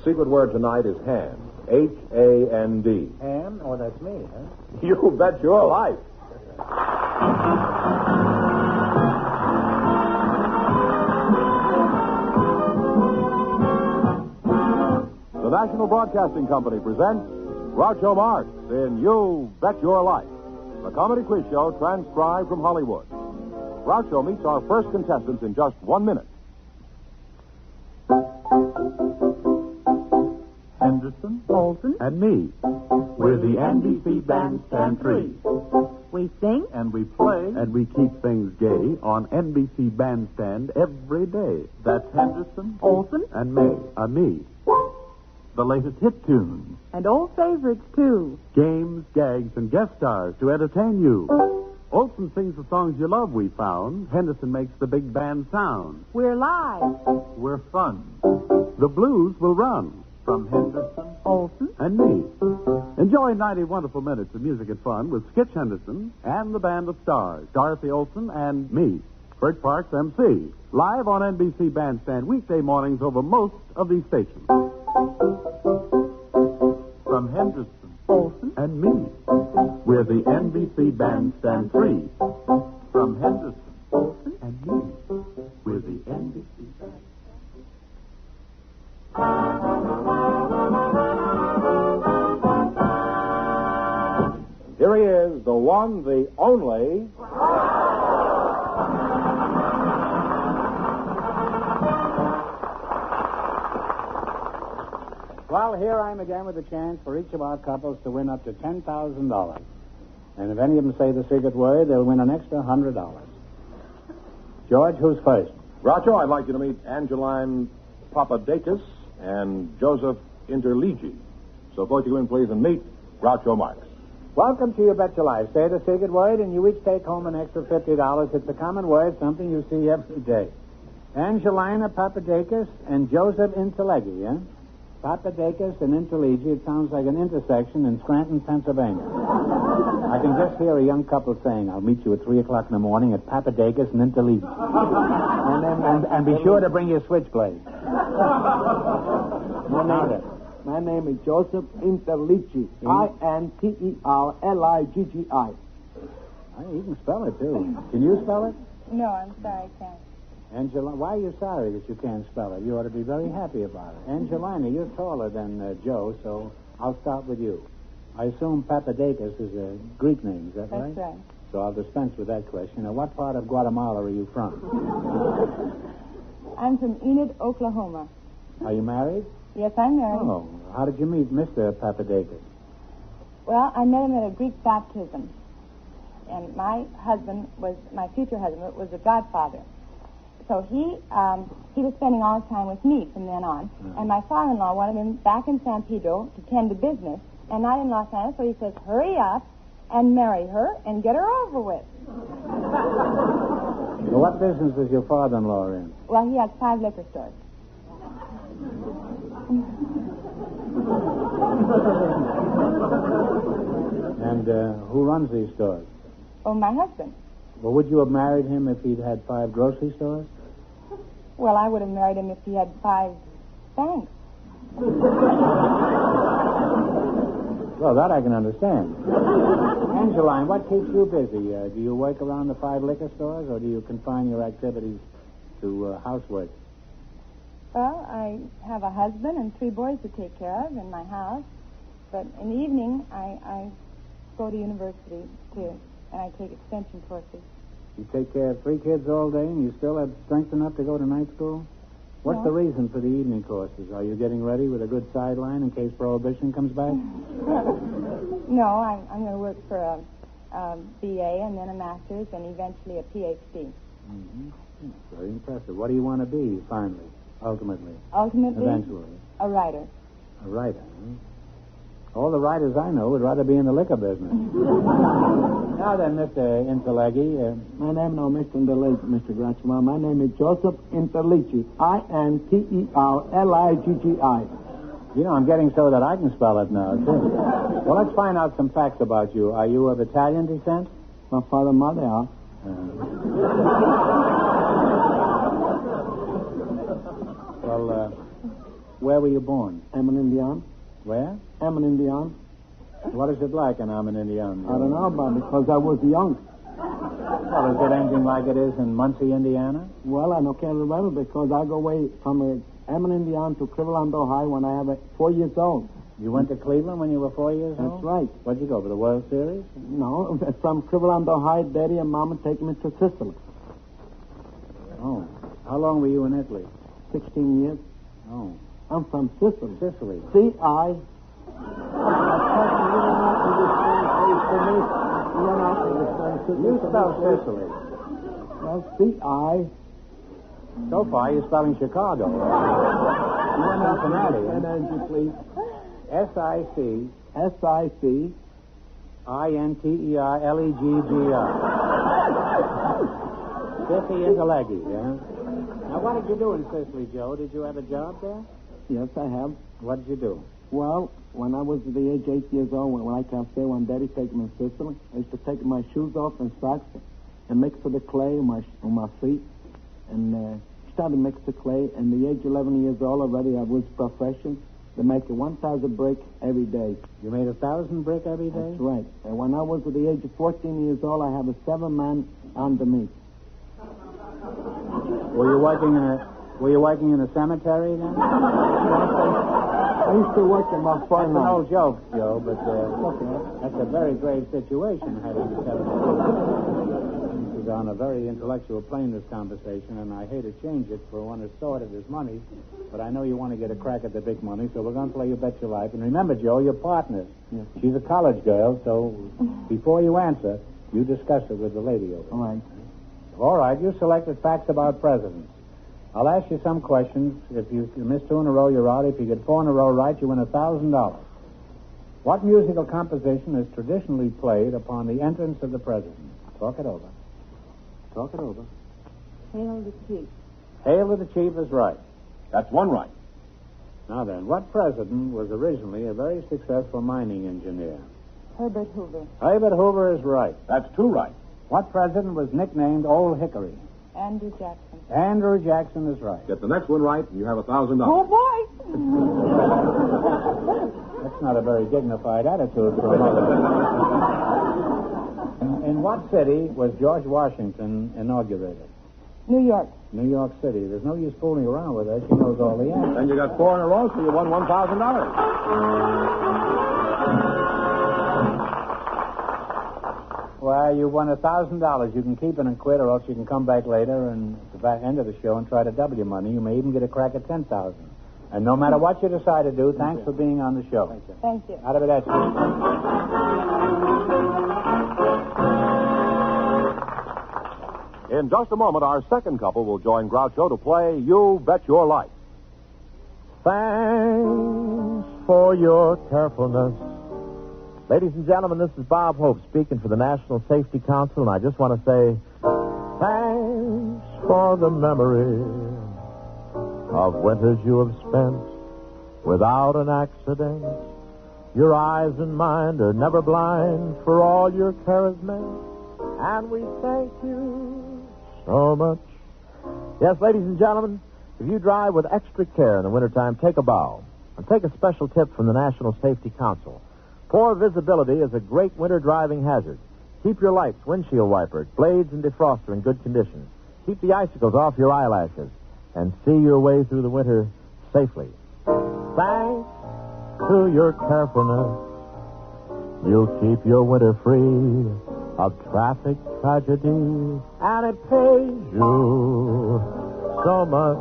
secret word tonight is hand. H-A-N-D. Ham? Oh, that's me, huh? You bet your life. The National Broadcasting Company presents Groucho Marx in You Bet Your Life, a comedy quiz show transcribed from Hollywood. Groucho meets our first contestants in just 1 minute. Henderson, Olson, and me. We're the NBC Bandstand 3. we sing, And we play, and we keep things gay on NBC Bandstand every day. That's Henderson, Olson, and me. The latest hit tunes, and old favorites, too. games, gags, and guest stars to entertain you. Olson sings the songs you love, we found. Henderson makes the big band sound. We're live. We're fun. The blues will run from Henderson, Olson, and me. Enjoy 90 wonderful minutes of music and fun with Skitch Henderson and the band of stars, Dorothy Olson and me, Bert Parks, MC, live on NBC Bandstand weekday mornings over most of these stations. From Henderson, Olson, and me, we're the NBC Bandstand 3. From Henderson, Olson, and me, we're the NBC Bandstand. Here he is, the one, the only... Well, here I am again with a chance for each of our couples to win up to $10,000. And if any of them say the secret word, they'll win an extra $100. George, who's first? Groucho, I'd like you to meet Angeline Papadakis and Joseph Interligi. So both you in, please, and meet Groucho Marx. Welcome to You Bet Your Life. Say the secret word, and you each take home an extra $50. It's a common word, something you see every day. Angelina Papadakis and Joseph Interligi, eh? Papadakis and Interligi, it sounds like an intersection in Scranton, Pennsylvania. I can just hear a young couple saying, I'll meet you at 3 o'clock in the morning at Papadakis and Interligi. And be sure to bring your switchblade. My name is Joseph Interligi. Interliggi. You can spell it, too. Can you spell it? No, I'm sorry, I can't. Angelina, why are you sorry that you can't spell it? You ought to be very happy about it. Angelina, you're taller than Joe, so I'll start with you. I assume Papadakis is a Greek name, is that right? That's right. So I'll dispense with that question. Now, what part of Guatemala are you from? I'm from Enid, Oklahoma. Are you married? Yes, I'm married. Oh, how did you meet Mr. Papadakis? Well, I met him at a Greek baptism. And my future husband, was a godfather. So he was spending all his time with me from then on. And my father-in-law wanted him back in San Pedro to tend to business and not in Los Angeles. So he says, hurry up and marry her and get her over with. So what business is your father-in-law in? Well, he has 5 liquor stores. And who runs these stores? Oh, my husband. Well, would you have married him if he'd had 5 grocery stores? Well, I would have married him if he had 5 banks. Well, that I can understand. Angeline, what keeps you busy? Do you work around the 5 liquor stores, or do you confine your activities to housework? Well, I have a husband and 3 boys to take care of in my house. But in the evening, I go to university, too, and I take extension courses. You take care of 3 kids all day, and you still have strength enough to go to night school? What's the reason for the evening courses? Are you getting ready with a good sideline in case Prohibition comes back? No, I'm going to work for a BA and then a master's and eventually a PhD. Mm-hmm. Very impressive. What do you want to be, finally, ultimately? Ultimately? Eventually. A writer. A writer, huh? All the writers I know would rather be in the liquor business. Now then, Mr. Interligi. My name no Mr. Interligi, Mr. Groucho. My name is Joseph Interligi. Interliggi. You know, I'm getting so that I can spell it now, too. Well, let's find out some facts about you. Are you of Italian descent? My father and mother are. Where were you born? I'm an Indian. Where? I'm an Indian. What is it like in I'm an Indian? I don't know about it because I was young. Well, is it anything like it is in Muncie, Indiana? Well, I can't remember because I go away from Emin, Indiana to Cleveland, Ohio when I have 4 years old. You went to Cleveland when you were 4 years old? That's right. Where'd you go, for the World Series? No, from Cleveland, Ohio, Daddy and Mama take me to Sicily. Oh. How long were you in Italy? 16 years. Oh. I'm from Sicily. Sicily. C-I. You spell Sicily. Well, C-I. So far, you're spelling Chicago. You went to Cincinnati. Energy, please. S-I-C. S-I-C. I-N-T-E-R-L-E-G-G-R. Sicily Interleggy, yeah? Now, what did you do in Sicily, Joe? Did you have a job there? Yes, I have. What did you do? Well, when I was at the age 8 years old, when I can say when Daddy took me to Sicily, I used to take my shoes off and socks and mix the clay on my feet. And started to mix the clay. And the age 11 years old already, I was profession to make 1,000 brick every day. You made 1,000 brick every day? That's right. And when I was at the age of 14 years old, I had a 7-man under me. Were you working in a cemetery then? I used to work in my farm. That's an old joke, Joe, but that's a very grave situation having a cemetery. This is on a very intellectual plane, this conversation, and I hate to change it for one as sordid as money, but I know you want to get a crack at the big money, so we're going to play You Bet Your Life. And remember, Joe, your partner. Yes. She's a college girl, so before you answer, you discuss it with the lady over there. All right. All right, you selected facts about presidents. I'll ask you some questions. If you miss 2 in a row, you're out. If you get 4 in a row right, you win $1,000. What musical composition is traditionally played upon the entrance of the president? Talk it over. Talk it over. Hail the Chief. Hail to the Chief is right. That's one right. Now then, what president was originally a very successful mining engineer? Herbert Hoover. Herbert Hoover is right. That's 2 right. What president was nicknamed Old Hickory? Andrew Jackson. Andrew Jackson is right. Get the next one right, and you have $1,000. Oh, boy! That's not a very dignified attitude for a mother. In what city was George Washington inaugurated? New York. New York City. There's no use fooling around with her. She knows all the answers. And you got 4 in a row, so you won $1,000. Well, you won $1,000. You can keep it and quit, or else you can come back later and at the back end of the show and try to double your money. You may even get a crack at $10,000. And no matter what you decide to do, thanks for being on the show. Thank you. Thank you. Out of it, In just a moment, our second couple will join Groucho to play You Bet Your Life. Thanks for your carefulness. Ladies and gentlemen, this is Bob Hope speaking for the National Safety Council, and I just want to say thanks for the memory of winters you have spent without an accident. Your eyes and mind are never blind for all your care is meant, and we thank you so much. Yes, ladies and gentlemen, if you drive with extra care in the wintertime, take a bow. And take a special tip from the National Safety Council. Poor visibility is a great winter driving hazard. Keep your lights, windshield wipers, blades, and defroster in good condition. Keep the icicles off your eyelashes. And see your way through the winter safely. Thanks to your carefulness, you'll keep your winter free of traffic tragedy, and it pays you so much.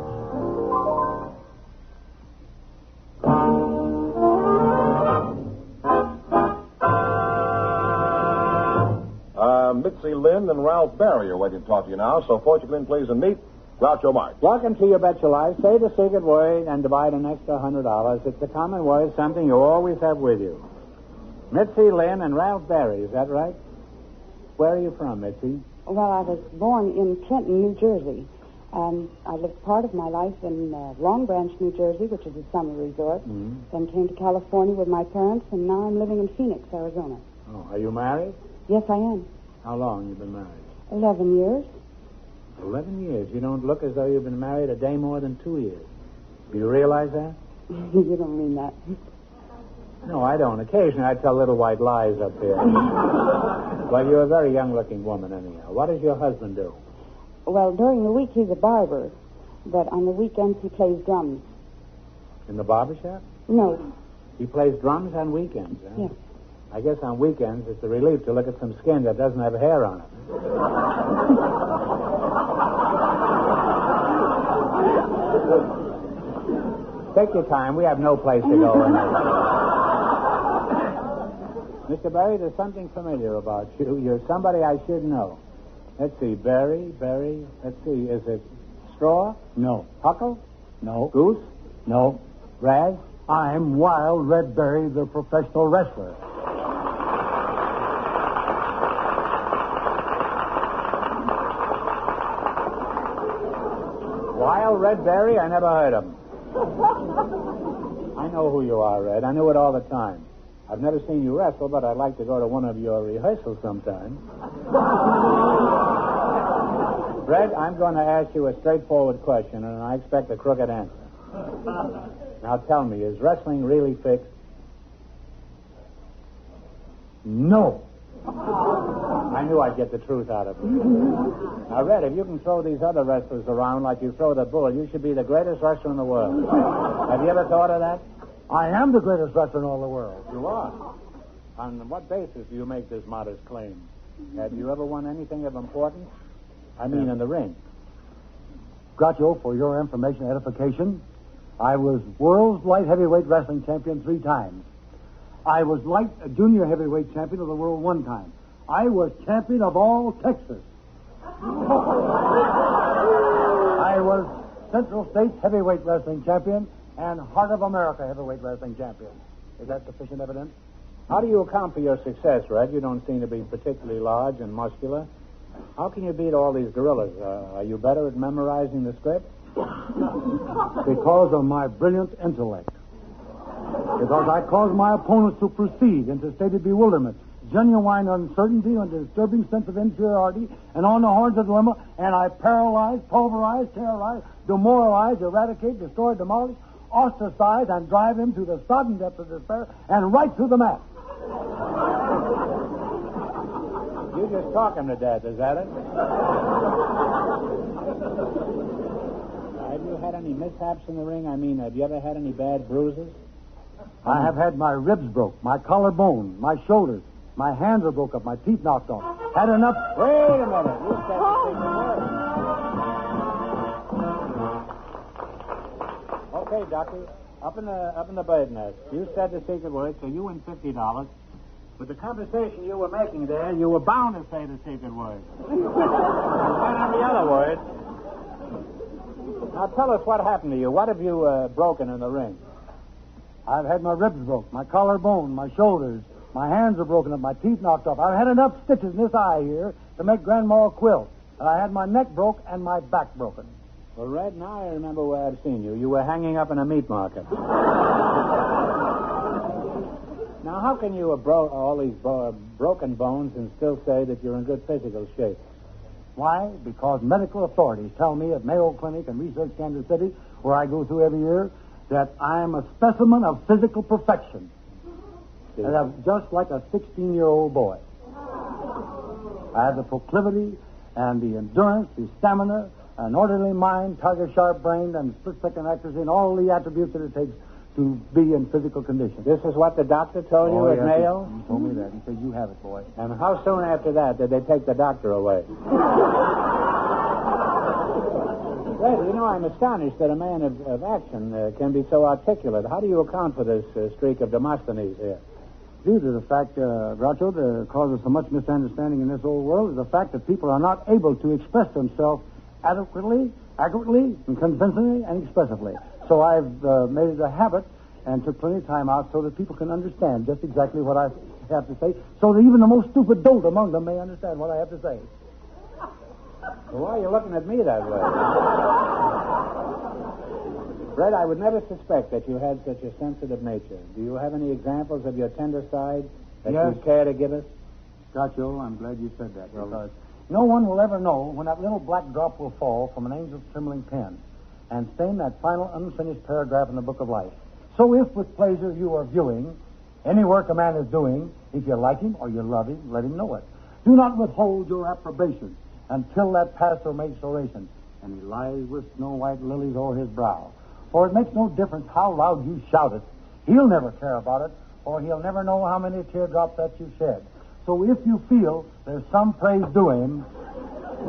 Mitzi Lynn and Ralph Barry are waiting to talk to you now, so Fortune Lynn, please, and meet Groucho Marx. Welcome to You Bet Your Life. Say the secret word and divide an extra $100. It's a common word, something you always have with you. Mitzi Lynn and Ralph Barry, is that right? Where are you from, Mitzi? Well, I was born in Trenton, New Jersey. I lived part of my life in Long Branch, New Jersey, which is a summer resort. Mm-hmm. Then came to California with my parents, and now I'm living in Phoenix, Arizona. Oh, are you married? Yes, I am. How long have you been married? 11 years. 11 years. You don't look as though you've been married a day more than 2 years. Do you realize that? You don't mean that. No, I don't. Occasionally I tell little white lies up here. Well, you're a very young-looking woman, anyhow. What does your husband do? Well, during the week he's a barber, but on the weekends he plays drums. In the barber shop? No. He plays drums on weekends, huh? Yes. I guess on weekends it's a relief to look at some skin that doesn't have hair on it. Take your time. We have no place to go. Mr. Barry, there's something familiar about you. You're somebody I should know. Let's see. Barry. Let's see. Is it Straw? No. Huckle? No. Goose? No. Raz? I'm Wild Red Berry, the professional wrestler. Wild Red Berry? I never heard of him. I know who you are, Red. I knew it all the time. I've never seen you wrestle, but I'd like to go to one of your rehearsals sometime. Red, I'm going to ask you a straightforward question, and I expect a crooked answer. Now tell me, is wrestling really fixed? No. I knew I'd get the truth out of you. Now, Red, if you can throw these other wrestlers around like you throw the bull, you should be the greatest wrestler in the world. Have you ever thought of that? I am the greatest wrestler in all the world. You are. On what basis do you make this modest claim? Have you ever won anything of importance? I mean, in the ring. Groucho, for your information and edification, I was world's light heavyweight wrestling champion 3 times. I was junior heavyweight champion of the world 1 time. I was champion of all Texas. I was Central States heavyweight wrestling champion and Heart of America heavyweight wrestling champion. Is that sufficient evidence? How do you account for your success, Red? You don't seem to be particularly large and muscular. How can you beat all these gorillas? Are you better at memorizing the script? Because of my brilliant intellect. Because I cause my opponents to proceed into stated bewilderment, genuine uncertainty, and disturbing sense of inferiority, and on the horns of the dilemma, and I paralyze, pulverize, terrorize, demoralize, eradicate, destroy, demolish, ostracize, and drive him to the sodden depths of despair, and right through the mat. You just talk him to death, is that it? Have you had any mishaps in the ring? I mean, have you ever had any bad bruises? I have had my ribs broke, my collarbone, my shoulders, my hands are broke up, my teeth knocked off. Had enough. Wait a minute. You said the secret word. Okay, Doctor. Up in the bird nest. You said the secret word, so you win $50. With the conversation you were making there, you were bound to say the secret word. You said every other word. Now tell us what happened to you. What have you broken in the ring? I've had my ribs broke, my collarbone, my shoulders, my hands are broken up, my teeth knocked off. I've had enough stitches in this eye here to make Grandma a quilt. And I had my neck broke and my back broken. Well, Red, now I remember where I've seen you. You were hanging up in a meat market. Now, how can you have all these broken bones and still say that you're in good physical shape? Why? Because medical authorities tell me at Mayo Clinic and Research Kansas City, where I go through every year, that I am a specimen of physical perfection. And I'm just like a 16-year-old boy. I have the proclivity and the endurance, the stamina, an orderly mind, target-sharp-brained, and split-second accuracy, and all the attributes that it takes to be in physical condition. This is what the doctor told you at Mayo? He told me that. He said, you have it, boy. And how soon after that did they take the doctor away? Well, you know, I'm astonished that a man of action can be so articulate. How do you account for this streak of Demosthenes here? Due to the fact, Groucho, that causes so much misunderstanding in this old world is the fact that people are not able to express themselves adequately, accurately, and convincingly, and expressively. So I've made it a habit and took plenty of time out so that people can understand just exactly what I have to say, so that even the most stupid dolt among them may understand what I have to say. Well, why are you looking at me that way? Fred, I would never suspect that you had such a sensitive nature. Do you have any examples of your tender side that you'd care to give us? Groucho, I'm glad you said that, because no one will ever know when that little black drop will fall from an angel's trembling pen and stain that final unfinished paragraph in the book of life. So if with pleasure you are viewing any work a man is doing, if you like him or you love him, let him know it. Do not withhold your approbation until that pastor makes oration, and he lies with snow white lilies o'er his brow. For it makes no difference how loud you shout it. He'll never care about it, or he'll never know how many teardrops that you shed. So if you feel there's some praise due him,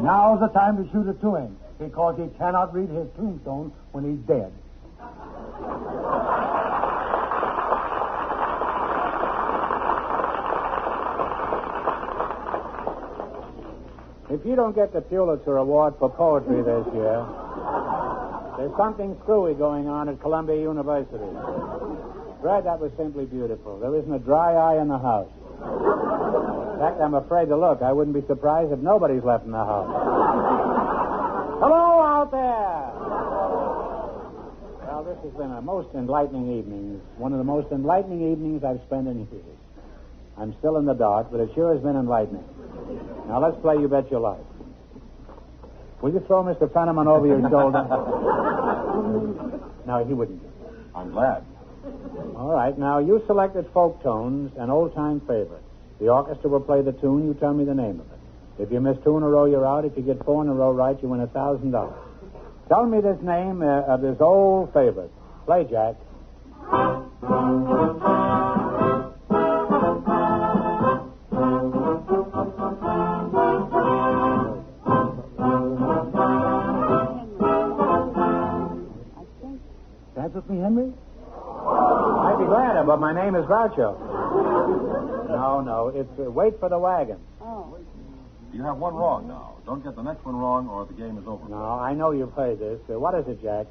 now's the time to shoot it to him, because he cannot read his tombstone when he's dead. If you don't get the Pulitzer Award for poetry this year, there's something screwy going on at Columbia University. Fred, that was simply beautiful. There isn't a dry eye in the house. In fact, I'm afraid to look. I wouldn't be surprised if nobody's left in the house. Hello out there! Well, this has been a most enlightening evening. It's one of the most enlightening evenings I've spent in years. I'm still in the dark, but it sure has been enlightening. Now, let's play You Bet Your Life. Will you throw Mr. Fenneman over your shoulder? No, he wouldn't. I'm glad. All right. Now, you selected folk tones and old-time favorites. The orchestra will play the tune. You tell me the name of it. If you miss 2 in a row, you're out. If you get 4 in a row right, you win $1,000. Tell me this name of this old favorite. Play, Jack. Dance with me, Henry? I'd be glad, but my name is Groucho. No, it's Wait for the Wagon. Oh. You have one wrong now. Don't get the next one wrong or the game is over. No, I know you've played this. What is it, Jack?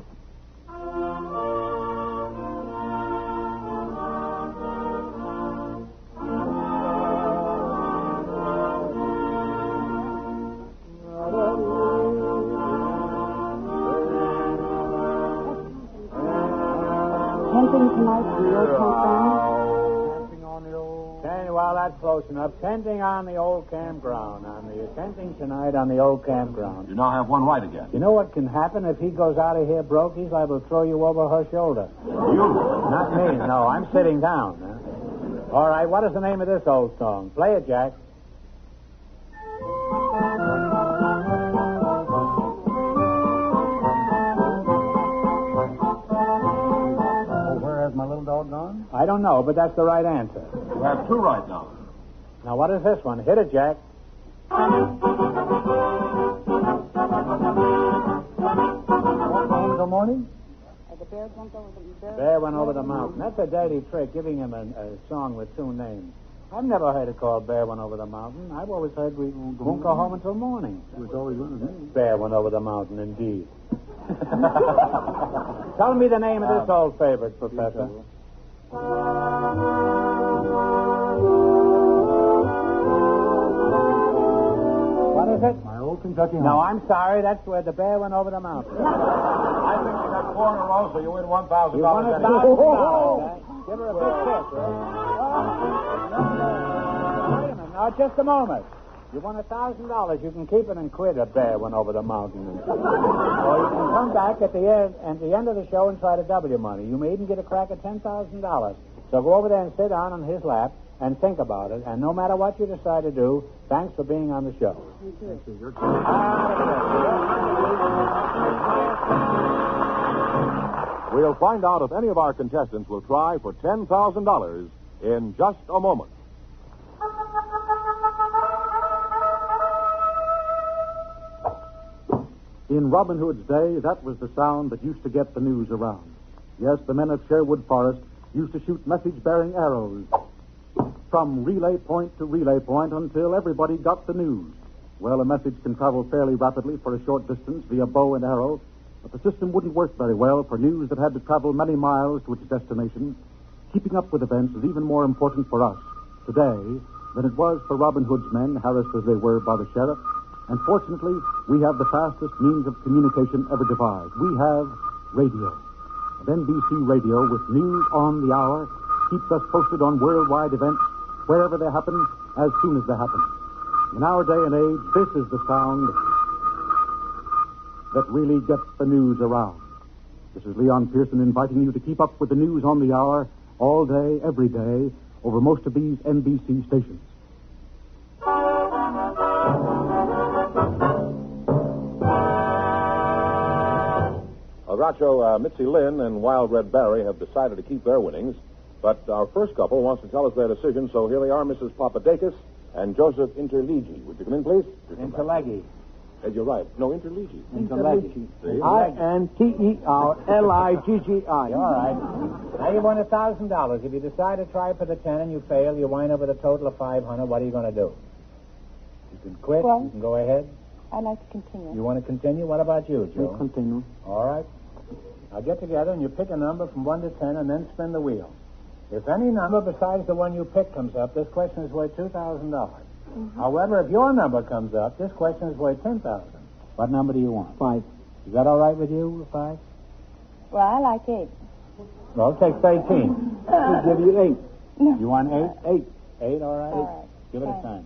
Tempting tonight from your campground. Well, that's close enough. Tenting on the old campground. Tenting tonight on the old campground. You now have one right again. You know what can happen if he goes out of here broke? He's liable to throw you over her shoulder. You? Not me. No, I'm sitting down. Huh? All right, what is the name of this old song? Play it, Jack. My little dog gone? I don't know, but that's the right answer. You have 2 right now. Now, what is this one? Hit it, Jack. Home till morning? The bear went over the Bear went over the mountain. That's a dirty trick, giving him a song with 2 names. I've never heard it called Bear Went Over the Mountain. I've always heard we won't go home until morning. It was always one of them. Bear Went Over the Mountain, indeed. Tell me the name of this old favorite, Professor. What is it? My old Kentucky home. No, I'm sorry. That's where the bear went over the mountain. I think you got 4 in a row, so you win $1,000. You won $1,000. Give her a big kiss, Wait a minute. Now, just a moment. You won $1,000. You can keep it and quit. A bear went over the mountain. Or you can come back at the end of the show and try to double your money. You may even get a crack at $10,000. So go over there and sit down on his lap and think about it. And no matter what you decide to do, thanks for being on the show. Thank you. We'll find out if any of our contestants will try for $10,000 in just a moment. In Robin Hood's day, that was the sound that used to get the news around. Yes, the men of Sherwood Forest used to shoot message-bearing arrows from relay point to relay point until everybody got the news. Well, a message can travel fairly rapidly for a short distance via bow and arrow, but the system wouldn't work very well for news that had to travel many miles to its destination. Keeping up with events is even more important for us today than it was for Robin Hood's men, harassed as they were by the sheriff. And fortunately, we have the fastest means of communication ever devised. We have radio. And NBC Radio, with news on the hour, keeps us posted on worldwide events wherever they happen, as soon as they happen. In our day and age, this is the sound that really gets the news around. This is Leon Pearson inviting you to keep up with the news on the hour all day, every day, over most of these NBC stations. Groucho, Mitzi Lynn and Wild Red Barry have decided to keep their winnings, but our first couple wants to tell us their decision, so here they are, Mrs. Papadakis and Joseph Interligi. Would you come in, please? Interlegi. You're right. No, Interligi. Interlegi. Interligi. All right. Now you won $1,000. If you decide to try for the 10 and you fail, you wind up with a total of 500. What are you going to do? You can quit. Well, you can go ahead. I'd like to continue. You want to continue? What about you, Joe? Continue. All right. Now get together and you pick a number from 1 to 10 and then spin the wheel. If any number besides the one you pick comes up, this question is worth $2,000. However, if your number comes up, this question is worth $10,000. What number do you want? 5. Is that all right with you, 5? Well, I like 8. Well, take 13. I'll give you 8. No. You want 8? 8. 8, all right? All right. Give it a Fine. time.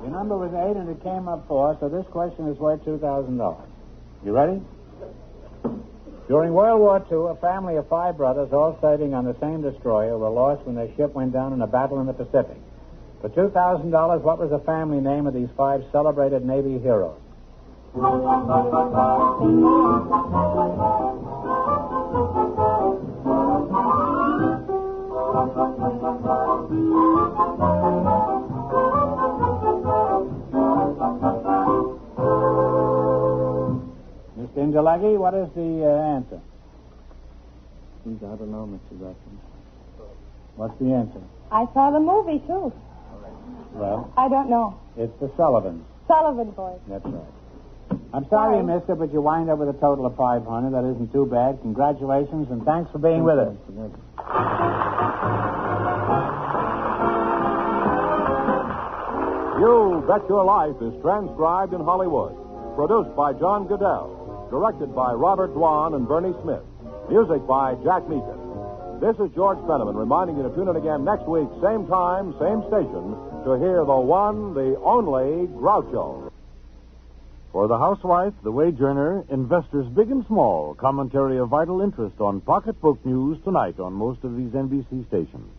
Your number was 8 and it came up 4, so this question is worth $2,000. You ready? During World War II, a family of 5 brothers, all sailing on the same destroyer, were lost when their ship went down in a battle in the Pacific. For $2,000, what was the family name of these 5 celebrated Navy heroes? Mr. Indelagi, what is the answer? I don't know, Mr. Jackson. What's the answer? I saw the movie, too. Well, I don't know. it's the Sullivans. Sullivan boys. That's right. I'm sorry you missed it, but you wind up with a total of 500. That isn't too bad. Congratulations, and thanks for being with us. You Bet Your Life is transcribed in Hollywood. Produced by John Goodell. Directed by Robert Dwan and Bernie Smith. Music by Jack Meakin. This is George Fenneman reminding you to tune in again next week, same time, same station, to hear the one, the only Groucho. For the housewife, the wage earner, investors big and small, commentary of vital interest on pocketbook news tonight on most of these NBC stations.